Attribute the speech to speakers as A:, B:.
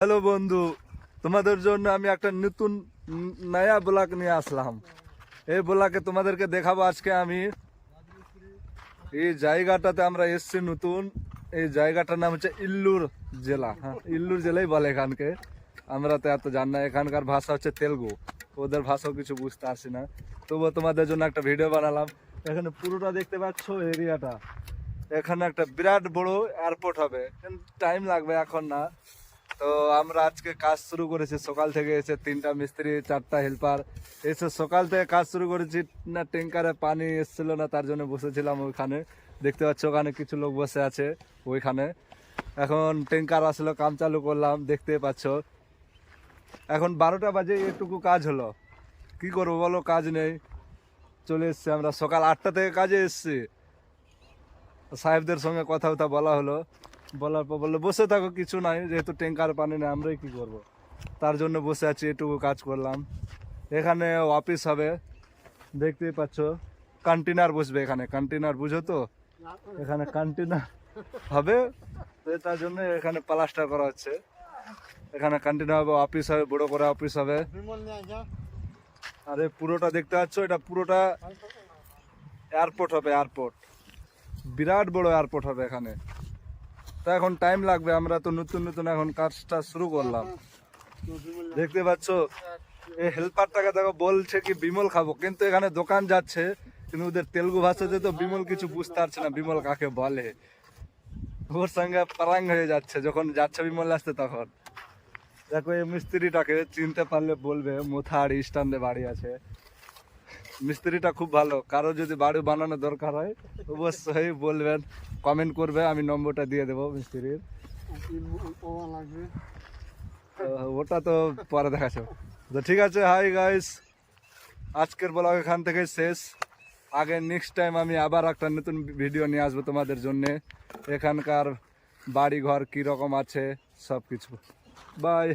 A: Hello বন্ধু, তোমাদের জন্য আমি একটা নতুন নয়া ব্লগ নিয়ে আসলাম। এই ব্লগে তোমাদেরকে দেখাবো আজকে আমি এই জায়গাটাতে আমরা এসছি নতুন। এই জায়গাটার নাম হচ্ছে ইল্লুর জেলা। হ্যাঁ, ইল্লুর জেলাই বলে এখানকে। আমরা তো এত জান না, এখানকার ভাষা হচ্ছে তেলুগু। ওদের ভাষাও কিছু বুঝতে পারছি না, তবুও তোমাদের জন্য একটা ভিডিও বানালাম। এখানে পুরোটা দেখতে পাচ্ছ এরিয়াটা। এখানে একটা বিরাট বড় এয়ারপোর্ট হবে, টাইম লাগবে এখন না। তো আমরা আজকে কাজ শুরু করেছি সকাল থেকে। এসে 3টা মিস্ত্রি 4টা হেল্পার এসে সকাল থেকে কাজ শুরু করেছি। না ট্যাঙ্কারে পানি এসেছিল না, তার জন্য বসেছিলাম ওইখানে। দেখতে পাচ্ছ ওখানে কিছু লোক বসে আছে ওইখানে। এখন ট্যাঙ্কার আসলো, কাম চালু করলাম, দেখতে পাচ্ছ। এখন 12টা বাজে, এটুকু কাজ হলো। কি করবো বলো, কাজ নেই। চলে এসছি আমরা, সকাল 8টা থেকে কাজে এসছি। সাহেবদের সঙ্গে কথা বলা হলো, বলার পর বললো বসে থাকো, কিছু নাই, যেহেতু ট্যাঙ্কার পানি নেই আমরাই কি করব। তার জন্য বসে আছি, এটুকু কাজ করলাম। এখানে অফিস হবে, দেখতেই পাচ্ছ। কন্টেনার বসবে এখানে, কন্টেনার বুঝো তো, এখানে কন্টেনার হবে। তো তার জন্য এখানে প্লাস্টার করা হচ্ছে। এখানে কন্টেনার হবে, অফিস হবে, বড় করে অফিস হবে। আরে পুরোটা দেখতে পাচ্ছ, এটা পুরোটা এয়ারপোর্ট হবে, এয়ারপোর্ট। বিরাট বড় এয়ারপোর্ট হবে এখানে। তা এখন টাইম লাগবে, আমরা তো নতুন নতুন এখন কাজটা শুরু করলাম। দেখতে পাচ্ছ এই হেল্পারটাকে দেখো, বলছে কি বিমল খাবো, কিন্তু এখানে দোকান যাচ্ছে, কিন্তু ওদের তেলুগু ভাষাতে তো বিমল কিছু বুঝতে পারছে না, বিমল কাকে বলে। ওর সঙ্গে পারাং হয়ে যাচ্ছে, যখন যাচ্ছে বিমল আসতে তখন। দেখো এই মিস্ত্রিটাকে চিনতে পারলে বলবে, মোথার স্ট্যান্ডে বাড়ি আছে। মিস্ত্রিটা খুব ভালো, কারো যদি বাড়ি বানানোর দরকার হয় অবশ্যই বলবেন, কমেন্ট করবে, আমি নম্বরটা দিয়ে দেবো মিস্ত্রির। ওটা তো পরে দেখাচ্ছ। তো ঠিক আছে, হাই গাইস, আজকের ব্লগ এখান থেকে শেষ। আগে নেক্সট টাইম আমি আবার একটা নতুন ভিডিও নিয়ে আসবো তোমাদের জন্যে। এখানকার বাড়ি ঘর কীরকম আছে সব কিছু। বাই।